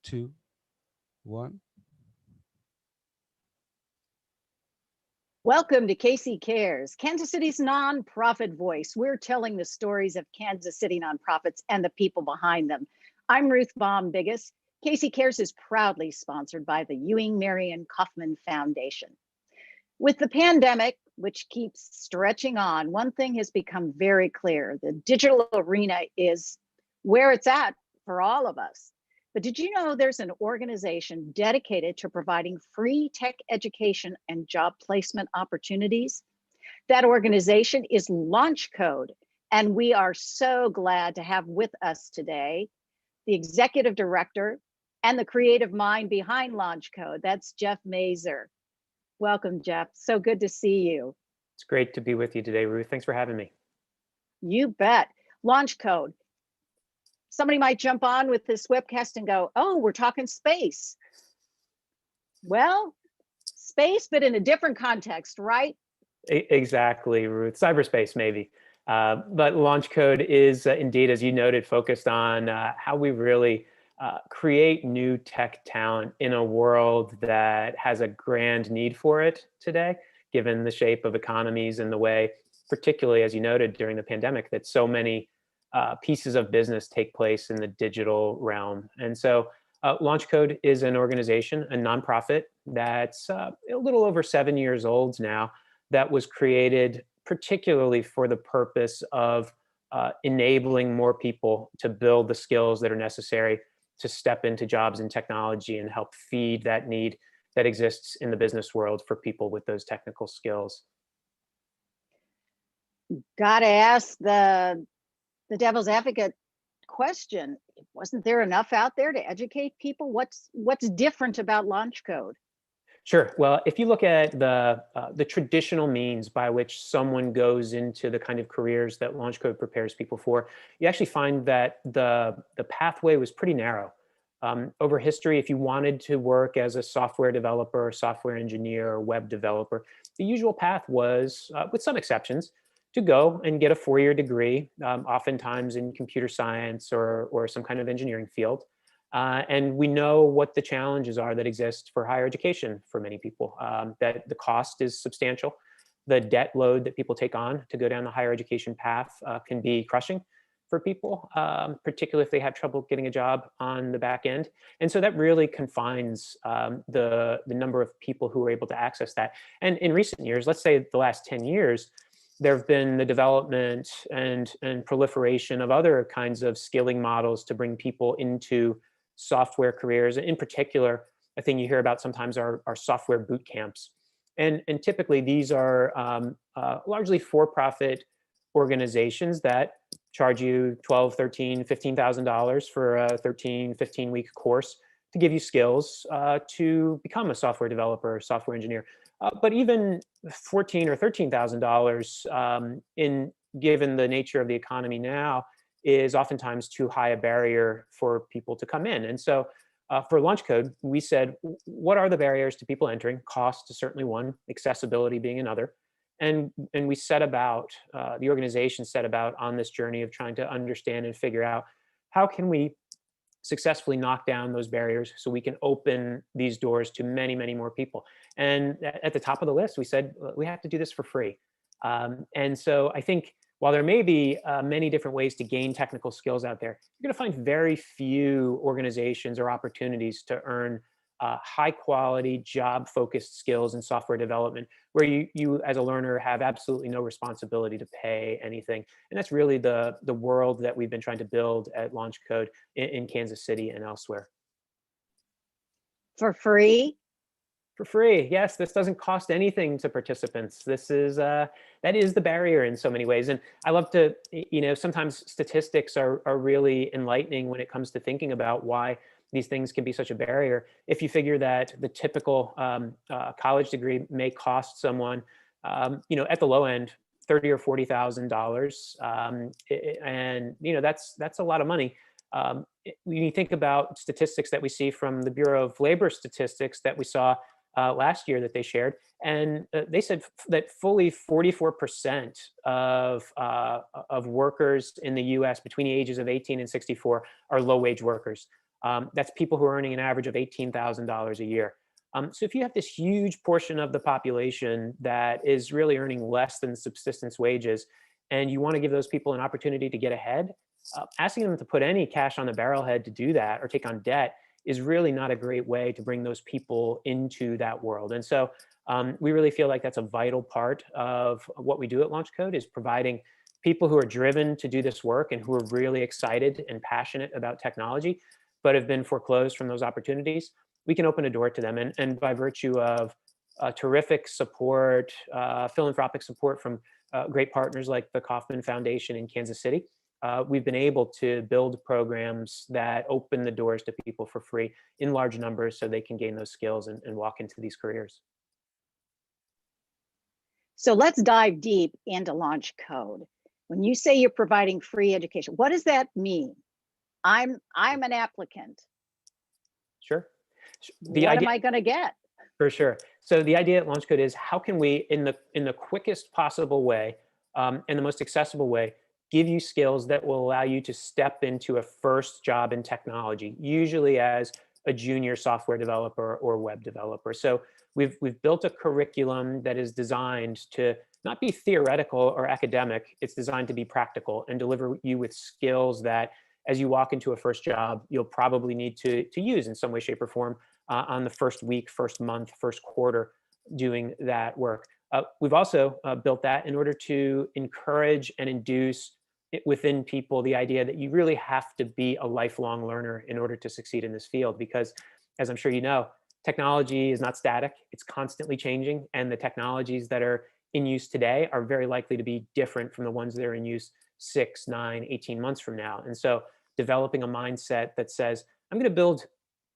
two, one. Welcome to Casey Cares, Kansas City's nonprofit voice. We're telling the stories of Kansas City nonprofits and the people behind them. I'm Ruth Baum Biggis. Casey Cares is proudly sponsored by the Ewing Marion Kauffman Foundation. With the pandemic, which keeps stretching on, one thing has become very clear. The digital arena is where it's at for all of us. But did you know there's an organization dedicated to providing free tech education and job placement opportunities? That organization is Launchcode, and we are so glad to have with us today the executive director and the creative mind behind Launchcode. That's Jeff Mazur. Welcome, Jeff. So good to see you. It's great to be with you today, Ruth. Thanks for having me. You bet. Launchcode. Somebody might jump on with this webcast and go, oh, we're talking space. Well, space, but in a different context, right? Exactly, Ruth. Cyberspace, maybe. But Launchcode is indeed, as you noted, focused on how we really create new tech talent in a world that has a grand need for it today, given the shape of economies and the way, particularly, as you noted, during the pandemic, that so many pieces of business take place in the digital realm. And so Launchcode is an organization, a nonprofit that's a little over 7 years old now, that was created particularly for the purpose of enabling more people to build the skills that are necessary to step into jobs in technology and help feed that need that exists in the business world for people with those technical skills. Gotta ask the devil's advocate question. Wasn't there enough out there to educate people? What's different about Launchcode? Sure. Well, if you look at the traditional means by which someone goes into the kind of careers that Launchcode prepares people for, you actually find that the pathway was pretty narrow. Over history, if you wanted to work as a software developer, software engineer, or web developer, the usual path was, with some exceptions, to go and get a 4-year degree, oftentimes in computer science or some kind of engineering field. And we know what the challenges are that exist for higher education for many people, that the cost is substantial. The debt load that people take on to go down the higher education path can be crushing for people, particularly if they have trouble getting a job on the back end. And so that really confines the number of people who are able to access that. And in recent years, let's say the last 10 years, there have been the development and proliferation of other kinds of skilling models to bring people into software careers. In particular, a thing you hear about sometimes are software boot camps. And typically these are largely for-profit organizations that charge you $12,000, $13,000, $15,000 for a 13, 15-week course to give you skills to become a software developer or software engineer. But even $14,000 or $13,000 given the nature of the economy now is oftentimes too high a barrier for people to come in. And so for Launchcode, we said, what are the barriers to people entering? Cost is certainly one, accessibility being another. And we set about, the organization set about on this journey of trying to understand and figure out how can we successfully knock down those barriers so we can open these doors to many, many more people. And at the top of the list, we said, we have to do this for free. And so I think while there may be many different ways to gain technical skills out there, you're going to find very few organizations or opportunities to earn high quality job focused skills in software development where you as a learner have absolutely no responsibility to pay anything. And that's really the world that we've been trying to build at Launchcode in Kansas City and elsewhere. For free? For free, yes. This doesn't cost anything to participants. This is that is the barrier in so many ways. And I love to, sometimes statistics are really enlightening when it comes to thinking about why these things can be such a barrier. If you figure that the typical college degree may cost someone, at the low end, $30,000 or $40,000, and that's a lot of money. When you think about statistics that we see from the Bureau of Labor Statistics that we saw last year that they shared, and they said that fully 44% of workers in the U.S. between the ages of 18 and 64 are low-wage workers. That's people who are earning an average of $18,000 a year. So if you have this huge portion of the population that is really earning less than subsistence wages, and you want to give those people an opportunity to get ahead, asking them to put any cash on the barrelhead to do that or take on debt is really not a great way to bring those people into that world. And so we really feel like that's a vital part of what we do at Launchcode, is providing people who are driven to do this work and who are really excited and passionate about technology, but have been foreclosed from those opportunities. We can open a door to them. And by virtue of terrific support, philanthropic support from great partners like the Kauffman Foundation in Kansas City, we've been able to build programs that open the doors to people for free in large numbers so they can gain those skills and walk into these careers. So let's dive deep into Launchcode. When you say you're providing free education, what does that mean? I'm an applicant. Sure. What am I going to get? For sure. So the idea at Launchcode is, how can we, in the quickest possible way and the most accessible way, give you skills that will allow you to step into a first job in technology, usually as a junior software developer or web developer. So we've built a curriculum that is designed to not be theoretical or academic. It's designed to be practical and deliver you with skills that, as you walk into a first job, you'll probably need to use in some way, shape, or form on the first week, first month, first quarter doing that work. We've also built that in order to encourage and induce within people the idea that you really have to be a lifelong learner in order to succeed in this field, because, as I'm sure you know, technology is not static. It's constantly changing, and the technologies that are in use today are very likely to be different from the ones that are in use 6, 9, 18 months from now. And so developing a mindset that says, I'm going to build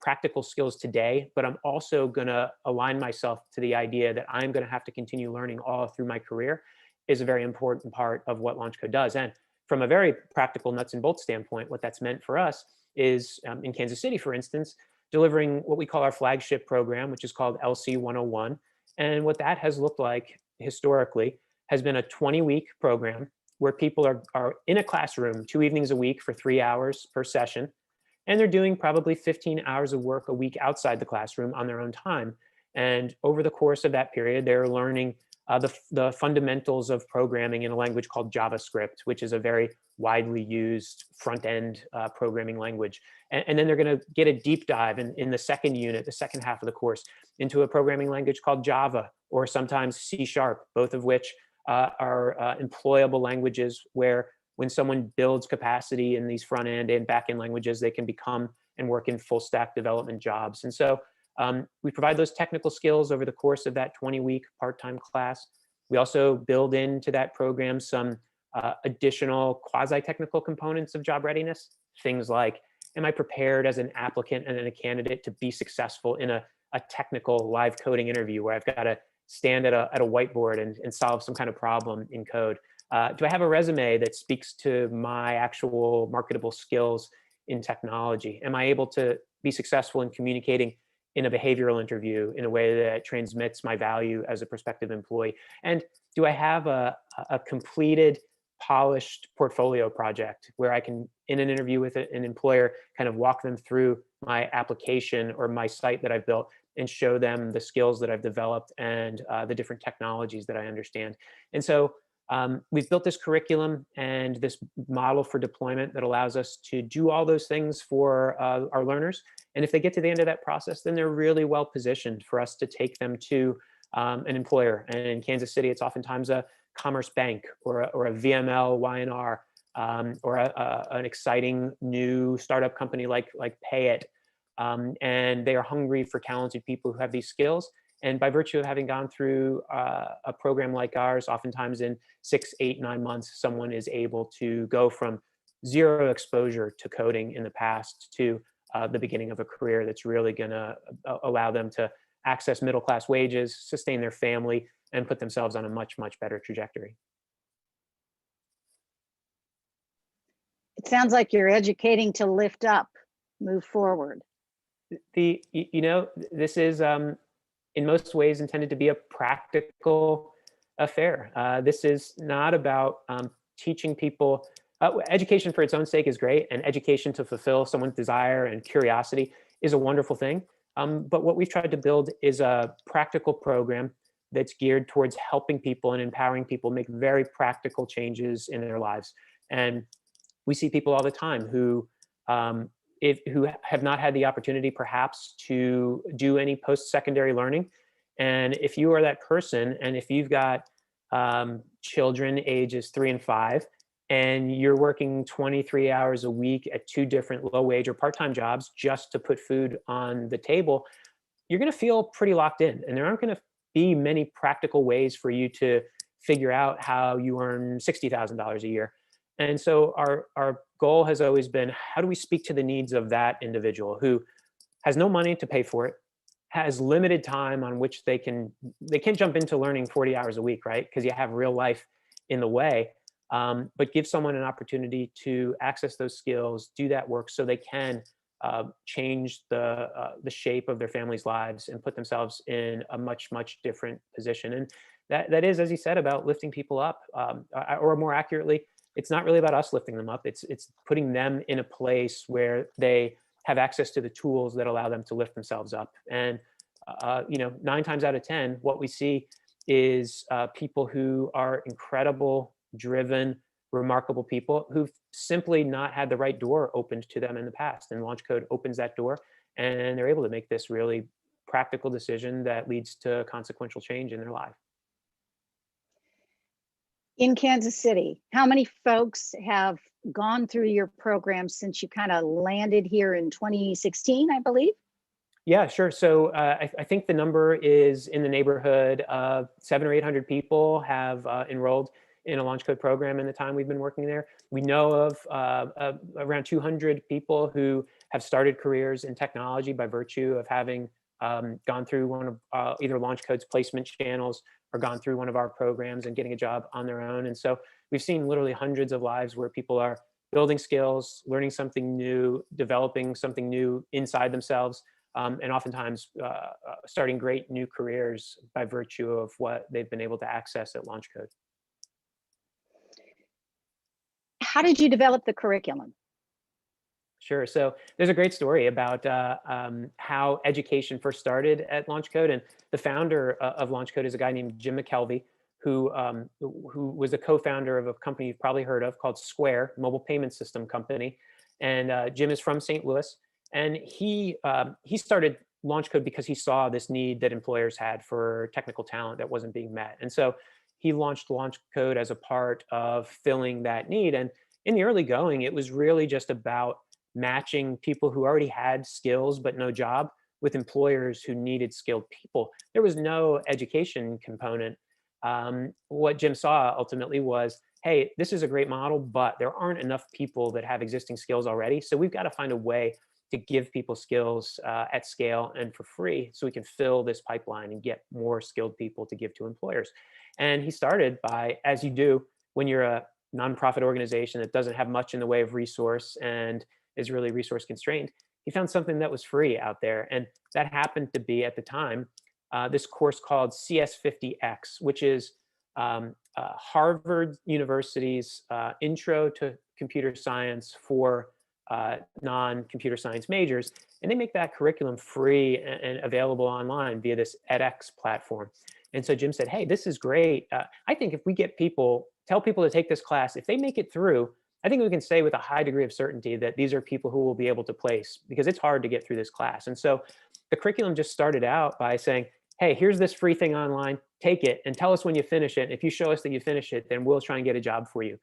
practical skills today, but I'm also going to align myself to the idea that I'm going to have to continue learning all through my career, is a very important part of what Launchcode does. And from a very practical nuts and bolts standpoint, what that's meant for us is, in Kansas City, for instance, delivering what we call our flagship program, which is called LC 101. And what that has looked like historically has been a 20-week program where people are in a classroom 2 evenings a week for 3 hours per session. And they're doing probably 15 hours of work a week outside the classroom on their own time. And over the course of that period, they're learning the fundamentals of programming in a language called JavaScript, which is a very widely used front-end programming language. And then they're going to get a deep dive in the second unit, the second half of the course, into a programming language called Java, or sometimes C#, both of which are employable languages where, when someone builds capacity in these front-end and back-end languages, they can become and work in full-stack development jobs. And so we provide those technical skills over the course of that 20-week part-time class. We also build into that program some additional quasi-technical components of job readiness. Things like, am I prepared as an applicant and a candidate to be successful in a technical live coding interview where I've got to stand at a whiteboard and solve some kind of problem in code? Do I have a resume that speaks to my actual marketable skills in technology? Am I able to be successful in communicating in a behavioral interview in a way that transmits my value as a prospective employee? And do I have a completed, polished portfolio project where I can, in an interview with an employer, kind of walk them through my application or my site that I've built and show them the skills that I've developed and the different technologies that I understand? And so we've built this curriculum and this model for deployment that allows us to do all those things for our learners. And if they get to the end of that process, then they're really well positioned for us to take them to an employer. And in Kansas City, it's oftentimes a commerce bank or a VML Y&R or an exciting new startup company like Payit. And they are hungry for talented people who have these skills. And by virtue of having gone through a program like ours, oftentimes in 6, 8, 9 months, someone is able to go from zero exposure to coding in the past to the beginning of a career that's really going to allow them to access middle-class wages, sustain their family, and put themselves on a much, much better trajectory. It sounds like you're educating to lift up, move forward. This is in most ways intended to be a practical affair. This is not about teaching people Education for its own sake is great, and education to fulfill someone's desire and curiosity is a wonderful thing. But what we've tried to build is a practical program that's geared towards helping people and empowering people make very practical changes in their lives. And we see people all the time who, who have not had the opportunity, perhaps, to do any post-secondary learning. And if you are that person, and if you've got children ages 3 and 5, and you're working 23 hours a week at 2 different low-wage or part-time jobs just to put food on the table, you're going to feel pretty locked in, and there aren't going to be many practical ways for you to figure out how you earn $60,000 a year. And so our goal has always been, how do we speak to the needs of that individual who has no money to pay for it, has limited time on which they can't jump into learning 40 hours a week, right? Because you have real life in the way. But give someone an opportunity to access those skills, do that work, so they can change the shape of their family's lives and put themselves in a much different position. And that is, as you said, about lifting people up, or more accurately, it's not really about us lifting them up. It's putting them in a place where they have access to the tools that allow them to lift themselves up. And 9 times out of 10, what we see is people who are incredible, driven, remarkable people who've simply not had the right door opened to them in the past. And Launchcode opens that door, and they're able to make this really practical decision that leads to consequential change in their life. In Kansas City, how many folks have gone through your program since you kind of landed here in 2016, I believe? Yeah, sure. So I think the number is in the neighborhood of 700 or 800 people have enrolled in a Launchcode program in the time we've been working there. We know of around 200 people who have started careers in technology by virtue of having gone through one of either Launchcode's placement channels or gone through one of our programs and getting a job on their own. And so we've seen literally hundreds of lives where people are building skills, learning something new, developing something new inside themselves, and oftentimes starting great new careers by virtue of what they've been able to access at Launchcode. How did you develop the curriculum? Sure. So there's a great story about how education first started at Launchcode, and the founder of Launchcode is a guy named Jim McKelvey, who was a co-founder of a company you've probably heard of called Square, mobile payment system company. And Jim is from St. Louis, and he started Launchcode because he saw this need that employers had for technical talent that wasn't being met. And so he launched Launchcode as a part of filling that need. And in the early going, it was really just about matching people who already had skills but no job with employers who needed skilled people. There was no education component. What Jim saw ultimately was, hey, this is a great model, but there aren't enough people that have existing skills already. So we've got to find a way to give people skills at scale and for free, so we can fill this pipeline and get more skilled people to give to employers. And he started by, as you do when you're a nonprofit organization that doesn't have much in the way of resource and is really resource constrained, he found something that was free out there. And that happened to be, at the time, this course called CS50X, which is Harvard University's Intro to Computer Science for non-computer science majors. And they make that curriculum free and available online via this edX platform. And so Jim said, hey, this is great. I think if we tell people to take this class, if they make it through, I think we can say with a high degree of certainty that these are people who will be able to place, because it's hard to get through this class. And so the curriculum just started out by saying, hey, here's this free thing online, take it and tell us when you finish it. If you show us that you finish it, then we'll try and get a job for you.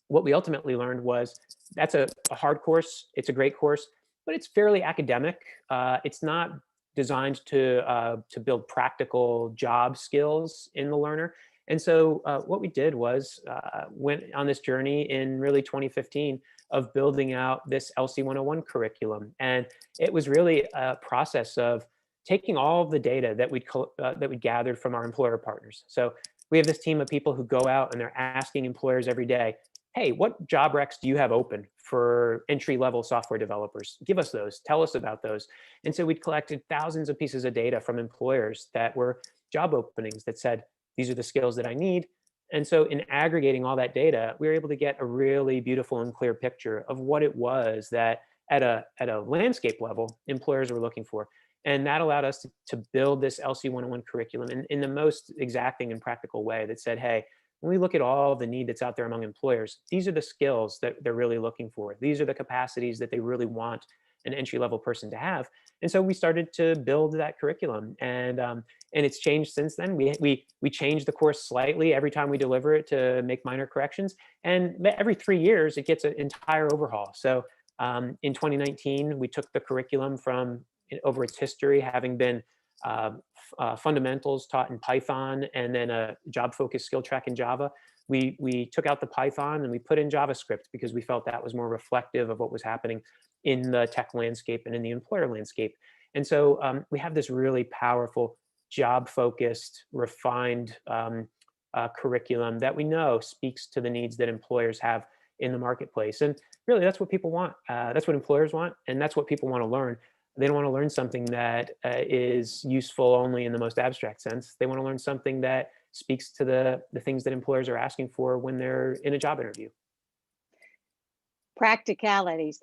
What we ultimately learned was that's a hard course. It's a great course, but it's fairly academic. It's not designed to build practical job skills in the learner. And so what we did was went on this journey in really 2015 of building out this LC 101 curriculum. And it was really a process of taking all of the data that we'd gathered from our employer partners. So we have this team of people who go out and they're asking employers every day, hey, what job recs do you have open for entry-level software developers? Give us those, tell us about those. And so we'd collected thousands of pieces of data from employers that were job openings that said, these are the skills that I need. And so in aggregating all that data, we were able to get a really beautiful and clear picture of what it was that at a landscape level, employers were looking for. And that allowed us to build this LC 101 curriculum in the most exacting and practical way that said, hey, when we look at all the need that's out there among employers, these are the skills that they're really looking for. These are the capacities that they really want an entry-level person to have. And so we started to build that curriculum, and it's changed since then. We change the course slightly every time we deliver it to make minor corrections, and every 3 years it gets an entire overhaul. So in 2019, we took the curriculum from over its history, having been fundamentals taught in Python and then a job-focused skill track in Java. We took out the Python and we put in JavaScript because we felt that was more reflective of what was happening in the tech landscape and in the employer landscape. And so we have this really powerful job-focused, refined curriculum that we know speaks to the needs that employers have in the marketplace. And really, that's what people want. That's what employers want, and that's what people want to learn. They don't want to learn something that is useful only in the most abstract sense. They want to learn something that speaks to the things that employers are asking for when they're in a job interview. Practicalities.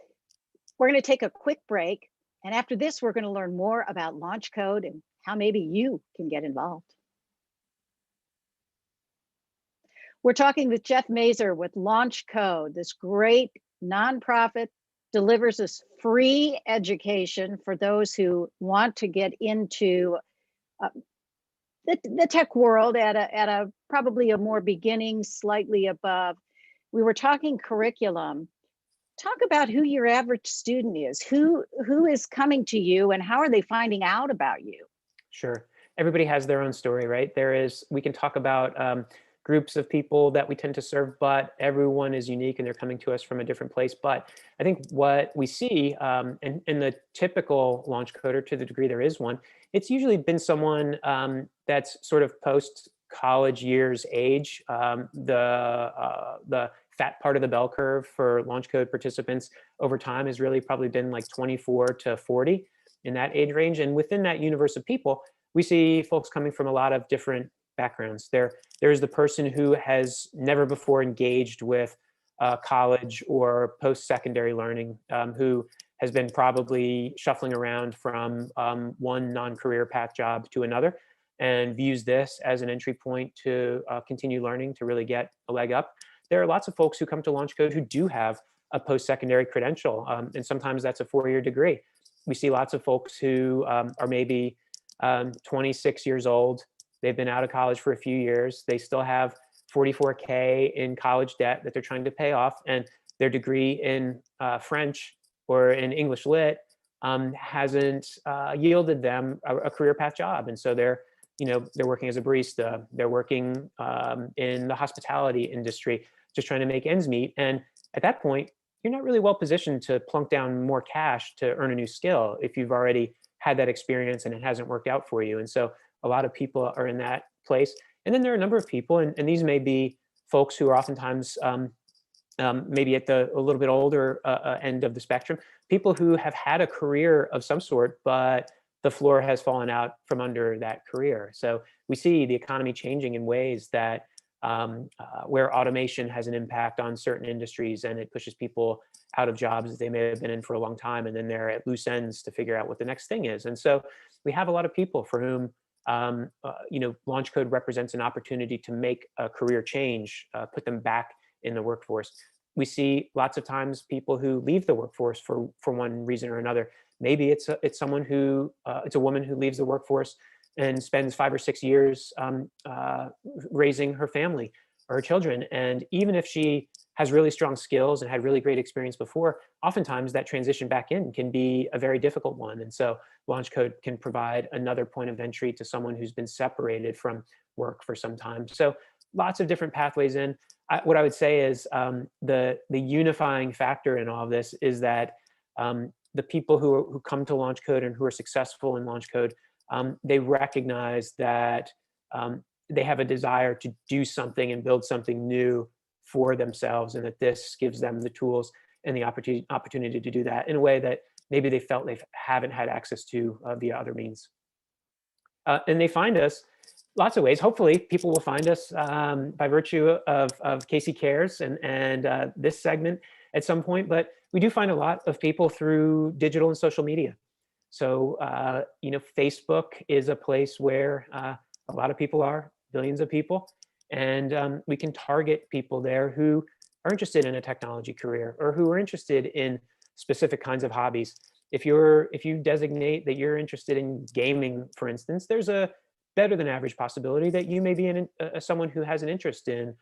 We're going to take a quick break. And after this, we're going to learn more about Launchcode and how maybe you can get involved. We're talking with Jeff Mazur with Launchcode, this great nonprofit delivers us free education for those who want to get into the tech world at a probably a more beginning, slightly above. We were talking curriculum. Talk about who your average student is. Who is coming to you, and how are they finding out about you? Sure. Everybody has their own story, right? We can talk about groups of people that we tend to serve, but everyone is unique and they're coming to us from a different place. But I think what we see in the typical launch coder, to the degree there is one, it's usually been someone that's sort of post-college years age. The fat part of the bell curve for Launchcode participants over time has really probably been like 24 to 40 in that age range. And within that universe of people, we see folks coming from a lot of different backgrounds. There's the person who has never before engaged with college or post-secondary learning, who has been probably shuffling around from one non-career path job to another, and views this as an entry point to continue learning to really get a leg up. There are lots of folks who come to Launchcode who do have a post-secondary credential, and sometimes that's a 4-year degree. We see lots of folks who are maybe 26 years old. They've been out of college for a few years. They still have $44K in college debt that they're trying to pay off, and their degree in French or in English Lit hasn't yielded them a career path job. And so they're working as a barista, they're working in the hospitality industry, just trying to make ends meet. And at that point, you're not really well positioned to plunk down more cash to earn a new skill if you've already had that experience and it hasn't worked out for you. And so a lot of people are in that place. And then there are a number of people, and these may be folks who are oftentimes maybe at a little bit older end of the spectrum, people who have had a career of some sort, but the floor has fallen out from under that career. So we see the economy changing in ways that where automation has an impact on certain industries, and it pushes people out of jobs that they may have been in for a long time, and then they're at loose ends to figure out what the next thing is. And so we have a lot of people for whom Launchcode represents an opportunity to make a career change, put them back in the workforce. We see lots of times people who leave the workforce for one reason or another. Maybe it's someone who it's a woman who leaves the workforce and spends 5 or 6 years raising her family or her children. And even if she has really strong skills and had really great experience before, oftentimes that transition back in can be a very difficult one. And so Launchcode can provide another point of entry to someone who's been separated from work for some time. So lots of different pathways in. What I would say is the unifying factor in all of this is that the people who come to Launchcode and who are successful in Launchcode, they recognize that they have a desire to do something and build something new for themselves, and that this gives them the tools and the opportunity to do that in a way that maybe they felt they haven't had access to via other means. And they find us Lots of ways. Hopefully, people will find us by virtue of Casey Cares and this segment at some point. But we do find a lot of people through digital and social media. So, Facebook is a place where a lot of people are, billions of people, and we can target people there who are interested in a technology career or who are interested in specific kinds of hobbies. If you designate that you're interested in gaming, for instance, there's a better than average possibility that you may be someone who has an interest in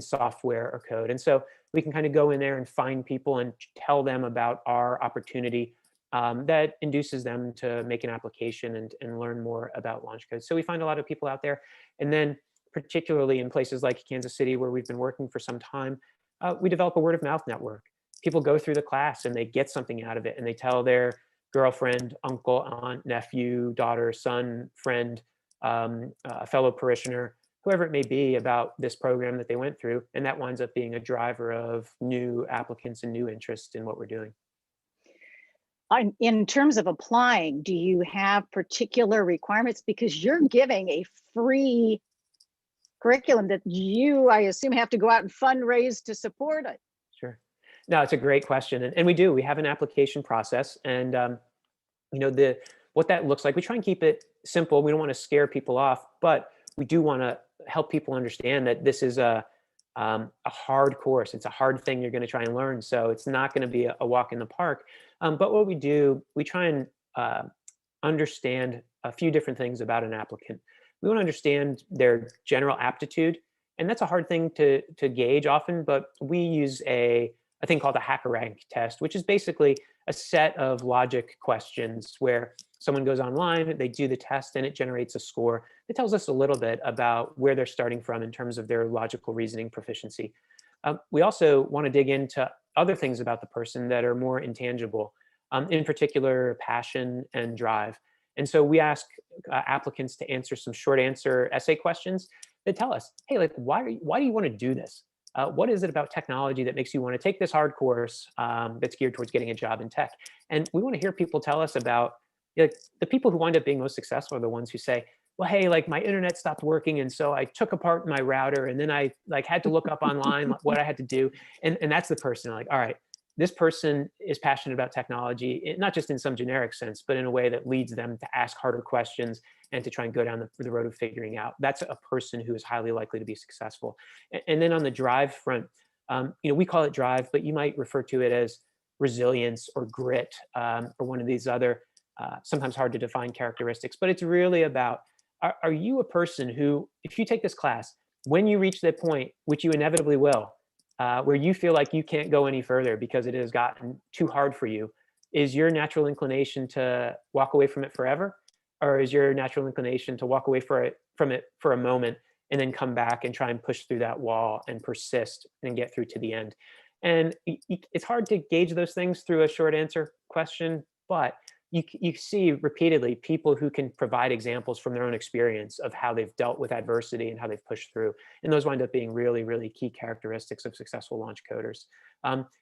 software or code. And so we can kind of go in there and find people and tell them about our opportunity that induces them to make an application and learn more about Launchcode. So we find a lot of people out there. And then particularly in places like Kansas City, where we've been working for some time, we develop a word of mouth network. People go through the class and they get something out of it, and they tell their girlfriend, uncle, aunt, nephew, daughter, son, friend, a fellow parishioner, whoever it may be, about this program that they went through. And that winds up being a driver of new applicants and new interest in what we're doing. In terms of applying, do you have particular requirements? Because you're giving a free curriculum that you, I assume, have to go out and fundraise to support it. Sure. No, it's a great question. And we have an application process. And, what that looks like, we try and keep it simple. We don't want to scare people off, but we do want to help people understand that this is a hard course. It's a hard thing you're going to try and learn. So it's not going to be a walk in the park. But what we do, we try and understand a few different things about an applicant. We want to understand their general aptitude. And that's a hard thing to gauge often, but we use a thing called a HackerRank test, which is basically a set of logic questions where someone goes online, they do the test, and it generates a score that tells us a little bit about where they're starting from in terms of their logical reasoning proficiency. We also want to dig into other things about the person that are more intangible, in particular, passion and drive. And so we ask applicants to answer some short answer essay questions that tell us, hey, like, why do you want to do this? What is it about technology that makes you want to take this hard course that's geared towards getting a job in tech? And we want to hear people tell us about, like, the people who wind up being most successful are the ones who say, well, hey, like, my internet stopped working, and so I took apart my router, and then I had to look up online what I had to do. And that's the person, like, all right, this person is passionate about technology, not just in some generic sense, but in a way that leads them to ask harder questions and to try and go down the road of figuring out. That's a person who is highly likely to be successful. And then on the drive front, we call it drive, but you might refer to it as resilience or grit, or one of these other sometimes hard to define characteristics. But it's really about, are you a person who, if you take this class, when you reach that point, which you inevitably will, where you feel like you can't go any further because it has gotten too hard for you, is your natural inclination to walk away from it forever? Or is your natural inclination to walk away from it for a moment and then come back and try and push through that wall and persist and get through to the end? And it's hard to gauge those things through a short answer question, but you see repeatedly people who can provide examples from their own experience of how they've dealt with adversity and how they've pushed through. And those wind up being really, really key characteristics of successful launch coders.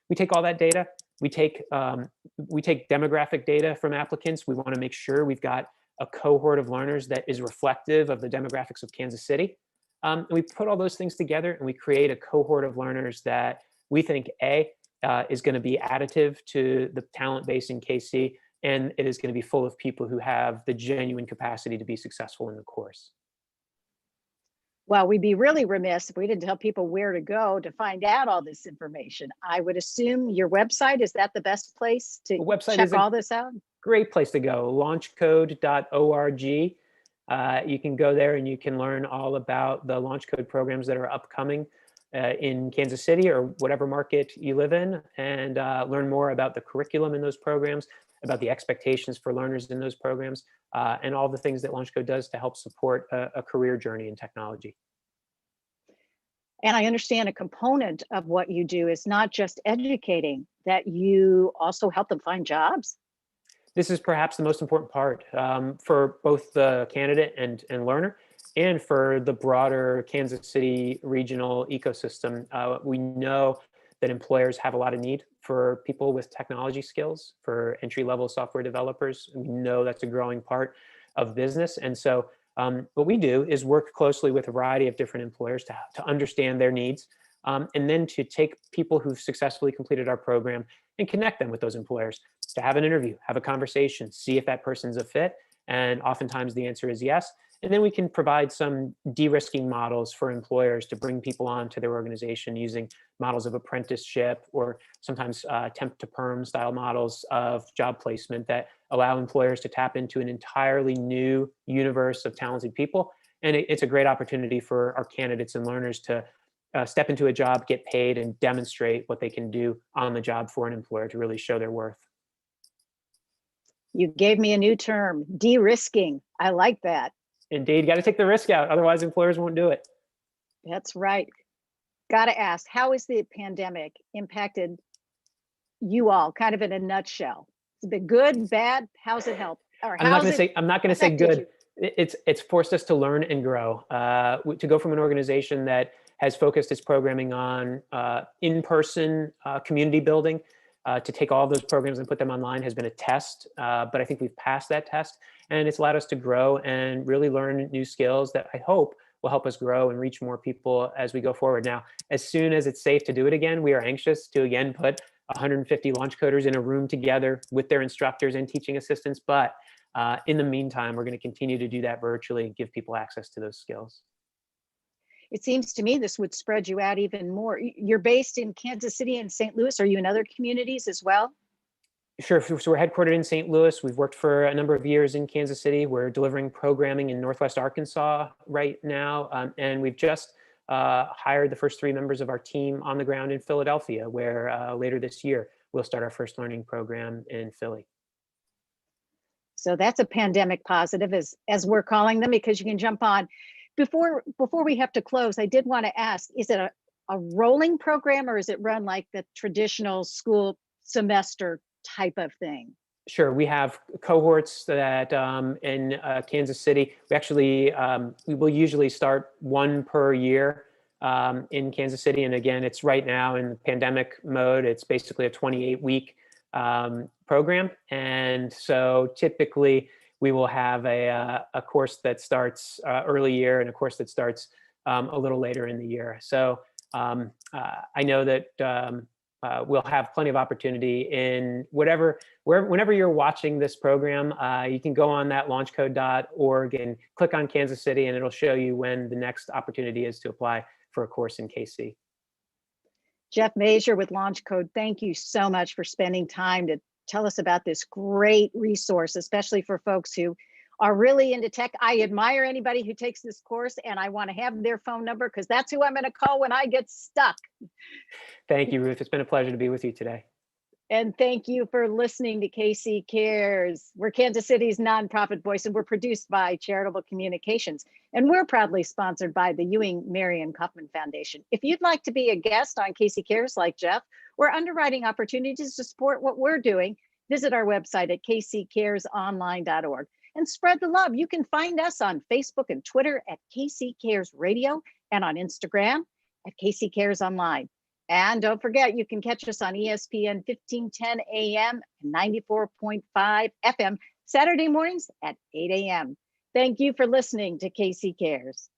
We take all that data. We take demographic data from applicants. We want to make sure we've got a cohort of learners that is reflective of the demographics of Kansas City. And we put all those things together and we create a cohort of learners that we think is going to be additive to the talent base in KC, and it is going to be full of people who have the genuine capacity to be successful in the course. Well, we'd be really remiss if we didn't tell people where to go to find out all this information. I would assume your website, is that the best place to check all this out? Great place to go, launchcode.org. You can go there and you can learn all about the Launchcode programs that are upcoming in Kansas City or whatever market you live in, and learn more about the curriculum in those programs, about the expectations for learners in those programs, and all the things that Launchcode does to help support a career journey in technology. And I understand a component of what you do is not just educating, that you also help them find jobs. This is perhaps the most important part for both the candidate and learner, and for the broader Kansas City regional ecosystem. We know that employers have a lot of need for people with technology skills, for entry-level software developers. We know that's a growing part of business. And so What we do is work closely with a variety of different employers to understand their needs, and then to take people who've successfully completed our program and connect them with those employers, to have an interview, have a conversation, see if that person's a fit. And oftentimes the answer is yes. And then we can provide some de-risking models for employers to bring people on to their organization using models of apprenticeship, or sometimes temp to perm style models of job placement that allow employers to tap into an entirely new universe of talented people. And it's a great opportunity for our candidates and learners to step into a job, get paid, and demonstrate what they can do on the job for an employer to really show their worth. You gave me a new term, de-risking. I like that. Indeed, you got to take the risk out. Otherwise, employers won't do it. That's right. Got to ask, how has the pandemic impacted you all, kind of in a nutshell? It's been good, bad? How's it helped? Or I'm not going to say good. You? It's forced us to learn and grow. To go from an organization that has focused its programming on in-person community building, to take all of those programs and put them online has been a test, but I think we've passed that test, and it's allowed us to grow and really learn new skills that I hope will help us grow and reach more people as we go forward. Now, as soon as it's safe to do it again, we are anxious to again put 150 launch coders in a room together with their instructors and teaching assistants. But in the meantime, we're going to continue to do that virtually and give people access to those skills. It seems to me this would spread you out even more. You're based in Kansas City and St. Louis. Are you in other communities as well? Sure. So we're headquartered in St. Louis. We've worked for a number of years in Kansas City. We're delivering programming in Northwest Arkansas right now. And we've just hired the first 3 members of our team on the ground in Philadelphia, where later this year, we'll start our first learning program in Philly. So that's a pandemic positive, as we're calling them, because you can jump on. Before we have to close, I did want to ask, is it a rolling program, or is it run like the traditional school semester type of thing? Sure. We have cohorts that in Kansas City, we will usually start 1 per year in Kansas City. And again, it's right now in the pandemic mode. It's basically a 28-week program. And so typically we will have a course that starts early year and a course that starts a little later in the year. So I know that we'll have plenty of opportunity in whenever you're watching this program. You can go on that launchcode.org and click on Kansas City, and it'll show you when the next opportunity is to apply for a course in KC. Jeff Mazur with Launchcode, thank you so much for spending time to tell us about this great resource, especially for folks who are really into tech. I admire anybody who takes this course, and I want to have their phone number because that's who I'm going to call when I get stuck. Thank you, Ruth. It's been a pleasure to be with you today. And thank you for listening to KC Cares. We're Kansas City's nonprofit voice, and we're produced by Charitable Communications. And we're proudly sponsored by the Ewing Marion Kaufman Foundation. If you'd like to be a guest on KC Cares like Jeff, or underwriting opportunities to support what we're doing, visit our website at kccaresonline.org and spread the love. You can find us on Facebook and Twitter at KC Cares Radio, and on Instagram at KC Cares Online. And don't forget, you can catch us on ESPN 1510 AM and 94.5 FM Saturday mornings at 8 a.m. Thank you for listening to KC Cares.